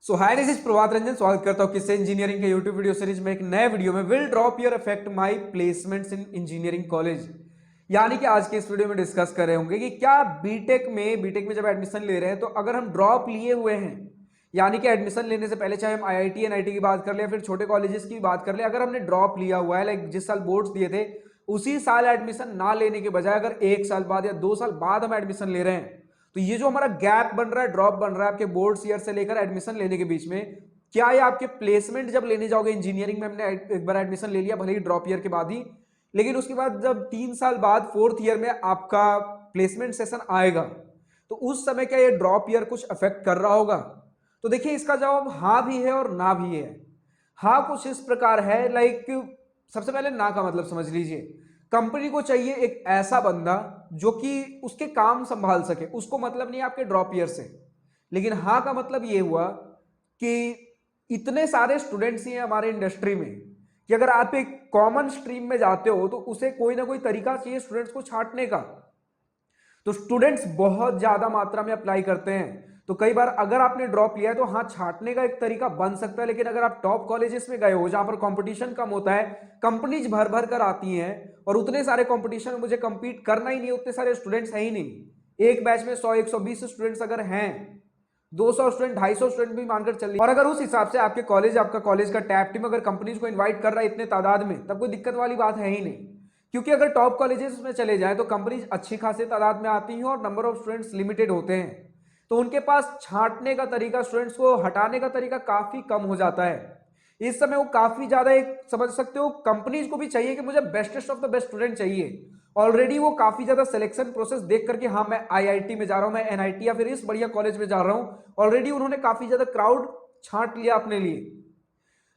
So hi, this is Prabhat Ranjan. स्वागत करता हूं किससे इंजीनियरिंग के यूट्यूब वीडियो सीरीज में। एक नए वीडियो में will drop year affect my placements in engineering college. यानी कि आज के इस वीडियो में डिस्कस कर रहे होंगे कि क्या बीटेक में जब एडमिशन ले रहे हैं तो अगर हम ड्रॉप लिए हुए हैं, यानी कि एडमिशन लेने से पहले चाहे हम आईआईटी एनआईटी की बात कर ले या फिर छोटे कॉलेजेस की बात कर ले, अगर हमने ड्रॉप लिया हुआ है, लाइक जिस साल बोर्ड्स दिए थे उसी साल एडमिशन ना लेने के बजाय अगर एक साल बाद या 2 साल बाद हम एडमिशन ले रहे हैं, तो ये जो हमारा गैप बन रहा है, ड्रॉप बन रहा है आपके बोर्ड्स ईयर से लेकर एडमिशन लेने के बीच में, क्या ये आपके प्लेसमेंट जब लेने जाओगे इंजीनियरिंग में, हमने एक बार एडमिशन ले लिया भले ही ड्रॉप ईयर के बाद ही, लेकिन उसके बाद जब 3 साल बाद फोर्थ ईयर में आपका प्लेसमेंट सेशन आएगा तो उस समय क्या ये ड्रॉप ईयर कुछ अफेक्ट कर रहा होगा? तो देखिए, इसका जवाब हाँ भी है और ना भी है। हाँ कुछ इस प्रकार है, लाइक सबसे पहले ना का मतलब समझ लीजिए। कंपनी को चाहिए एक ऐसा बंदा जो कि उसके काम संभाल सके, उसको मतलब नहीं आपके ड्रॉप ईयर से। लेकिन हाँ का मतलब ये हुआ कि इतने सारे स्टूडेंट्स ही हैं हमारे इंडस्ट्री में कि अगर आप एक कॉमन स्ट्रीम में जाते हो तो उसे कोई ना कोई तरीका चाहिए स्टूडेंट्स को छांटने का। तो स्टूडेंट्स बहुत ज्यादा मात्रा में अप्लाई करते हैं, तो कई बार अगर आपने ड्रॉप लिया है तो हाँ, छांटने का एक तरीका बन सकता है। लेकिन अगर आप टॉप कॉलेजेस में गए हो जहां पर कंपटीशन कम होता है, कंपनीज भर भर कर आती हैं और उतने सारे कंपटीशन में मुझे कंपीट करना ही नहीं, उतने सारे स्टूडेंट्स हैं ही नहीं। एक बैच में 100-120 स्टूडेंट्स अगर हैं, 200 स्टूडेंट, 250 स्टूडेंट भी मानकर चल रही है, और अगर उस हिसाब से आपका कॉलेज का टैप टीम अगर कंपनीज को इन्वाइट कर रहा है इतने तादाद में, तब कोई दिक्कत वाली बात है ही नहीं। क्योंकि अगर टॉप कॉलेजेस में चले जाएं तो कंपनीज अच्छी खासी तादाद में आती हैं और नंबर ऑफ स्टूडेंट्स लिमिटेड होते हैं, तो उनके पास छांटने का तरीका, स्टूडेंट्स को हटाने का तरीका काफी कम हो जाता है। इस समय वो काफी ज्यादा, एक समझ सकते हो, कंपनीज को भी चाहिए कि मुझे bestest of the best student चाहिए। ऑलरेडी वो काफी ज्यादा सिलेक्शन प्रोसेस देख करके, हाँ मैं आईआईटी में जा रहा हूं, मैं एनआईटी या फिर इस बढ़िया कॉलेज में जा रहा हूं, ऑलरेडी उन्होंने काफी ज्यादा क्राउड छांट लिया अपने लिए।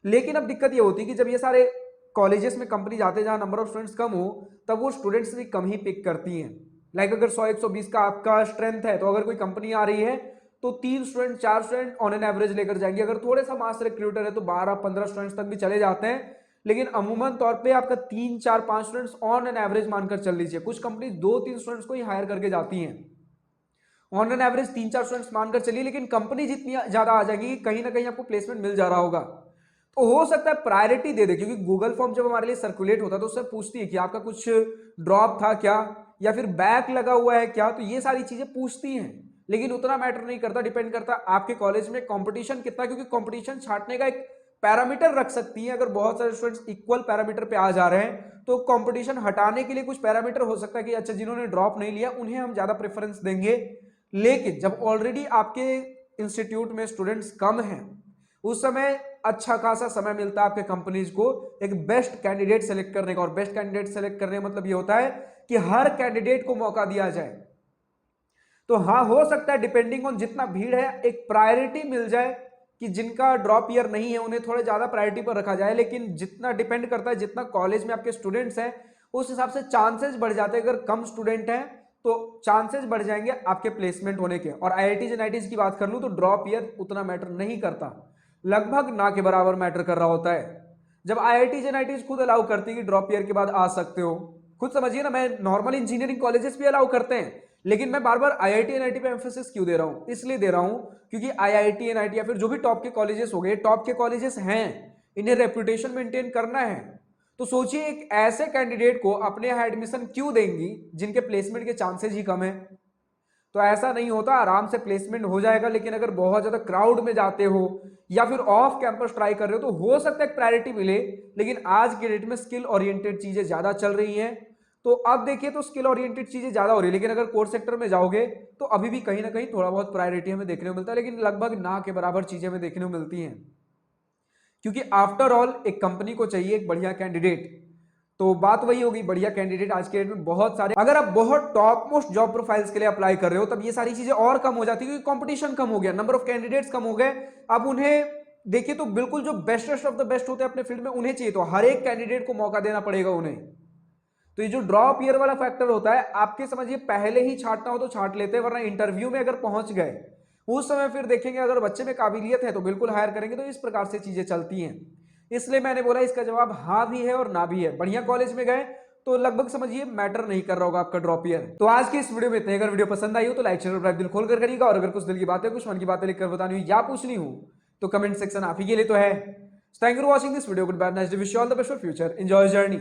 लेकिन अब दिक्कत ये होती है कि जब ये सारे कॉलेजेस में कंपनी जाते हैं जहां नंबर ऑफ स्टूडेंट्स कम हो, तब वो स्टूडेंट्स भी कम ही पिक करती हैं। लाइक अगर 100-120 का आपका स्ट्रेंथ है तो अगर कोई कंपनी आ रही है तो 3 student 4 student on an average लेकर जाएंगे। अगर थोड़े सा मास रिक्रूटर है तो 12-15 स्टूडेंट्स तक भी चले जाते हैं, लेकिन अमूमन तौर पे आपका 3-4-5 स्टूडेंट्स ऑन एन एवरेज मानकर चल लीजिए। कुछ कंपनी 2-3 स्टूडेंट्स को ही हायर करके जाती हैं, ऑन एन एवरेज 3-4 स्टूडेंट्स मानकर चलिए, लेकिन कंपनी जितनी ज्यादा आ जाएगी कि कहीं ना कहीं आपको प्लेसमेंट मिल जा रहा होगा। तो हो सकता है प्रायोरिटी दे दे, क्योंकि गूगल फॉर्म जब हमारे लिए सर्कुलेट होता है तो उससे पूछती है कि आपका कुछ ड्रॉप था क्या या फिर बैक लगा हुआ है क्या, तो ये सारी चीजें पूछती हैं। लेकिन उतना मैटर नहीं करता, डिपेंड करता आपके कॉलेज में कंपटीशन कितना, क्योंकि कंपटीशन छांटने का एक पैरामीटर रख सकती है। अगर बहुत सारे स्टूडेंट्स इक्वल पैरामीटर पे आ जा रहे हैं तो कंपटीशन हटाने के लिए कुछ पैरामीटर हो सकता है कि अच्छा, जिन्होंने ड्रॉप नहीं लिया उन्हें हम ज्यादा प्रेफरेंस देंगे। लेकिन जब ऑलरेडी आपके इंस्टीट्यूट में स्टूडेंट्स कम हैं, उस समय अच्छा खासा समय मिलता है आपके कंपनीज को एक बेस्ट कैंडिडेट सेलेक्ट करने का। और बेस्ट कैंडिडेट सेलेक्ट करने का मतलब ये होता है कि हर कैंडिडेट को मौका दिया जाए। तो हाँ, हो सकता है डिपेंडिंग ऑन जितना भीड़ है एक प्रायोरिटी मिल जाए कि जिनका ड्रॉप ईयर नहीं है उन्हें थोड़े ज्यादा प्रायोरिटी पर रखा जाए। लेकिन जितना डिपेंड करता है, जितना कॉलेज में आपके स्टूडेंट्स हैं उस हिसाब से चांसेस बढ़ जाते हैं। अगर कम स्टूडेंट हैं तो चांसेस बढ़ जाएंगे आपके प्लेसमेंट होने के। और आईआईटीज एनआईटीज की बात कर लूं तो ड्रॉप ईयर उतना मैटर नहीं करता, लगभग ना के बराबर मैटर कर रहा होता है। जब आईआईटीज एनआईटीज खुद अलाउ करती है कि ड्रॉप ईयर के बाद आ सकते हो, खुद समझिए ना, मैं नॉर्मल इंजीनियरिंग कॉलेजेस भी अलाउ करते हैं, लेकिन मैं बार बार आईआईटी एनआईटी पे एम्फेसिस क्यों दे रहा हूं? इसलिए दे रहा हूं क्योंकि आईआईटी एनआईटी या फिर जो भी टॉप के कॉलेजेस हो गए, टॉप के कॉलेजेस हैं, इन्हें रेपुटेशन मेंटेन करना है। तो सोचिए, एक ऐसे कैंडिडेट को अपने यहां एडमिशन क्यों देंगी जिनके प्लेसमेंट के चांसेस ही कम है? तो ऐसा नहीं होता, आराम से प्लेसमेंट हो जाएगा। लेकिन अगर बहुत ज्यादा क्राउड में जाते हो या फिर ऑफ कैंपस ट्राई कर रहे हो तो हो सकता है प्रायोरिटी मिले। लेकिन आज के डेट में स्किल ओरिएंटेड चीजें ज्यादा चल रही हैं, तो अब देखिए तो स्किल ओरिएंटेड चीजें ज्यादा हो रही है। लेकिन अगर कोर सेक्टर में जाओगे तो अभी भी कहीं ना कहीं थोड़ा बहुत प्रायोरिटी हमें देखने को मिलता है, लेकिन लगभग ना के बराबर चीजें हमें देखने को मिलती हैं। क्योंकि आफ्टर ऑल एक कंपनी को चाहिए एक बढ़िया कैंडिडेट। तो बात वही होगी, बढ़िया कैंडिडेट आज के डेट में बहुत सारे, अगर आप बहुत टॉप मोस्ट जॉब प्रोफाइल्स के लिए अप्लाई कर रहे हो तब ये सारी चीजें और कम हो जाती है, क्योंकि कंपटीशन कम हो गया, नंबर ऑफ कैंडिडेट्स कम हो गए। अब उन्हें देखिए तो बिल्कुल जो बेस्टेस्ट ऑफ द बेस्ट होते हैं अपने फील्ड में उन्हें चाहिए, तो हर एक कैंडिडेट को मौका देना पड़ेगा उन्हें। तो ये जो ड्रॉप ईयर वाला फैक्टर होता है, आपके समझिए पहले ही छांटना हो तो छांट लेते हैं, वरना इंटरव्यू में अगर पहुंच गए उस समय फिर देखेंगे अगर बच्चे में काबिलियत है तो बिल्कुल हायर करेंगे। तो इस प्रकार से चीजें चलती हैं। इसलिए मैंने बोला इसका जवाब हाँ भी है और ना भी है। बढ़िया कॉलेज में गए तो लगभग समझिए मैटर नहीं कर रहा होगा आपका ड्रॉप ईयर। तो आज की इस वीडियो में इतने। अगर वीडियो पसंद आई हो तो लाइक शेयर और दिल खोल कर करिएगा, और अगर कुछ दिल की बातें, कुछ मन की बातें लिखकर बतानी हो या पूछनी हो तो कमेंट सेक्शन आप ही के लिए तो है। Thank you for watching this video, good bye, nice day, wish you all the best for future, enjoy journey.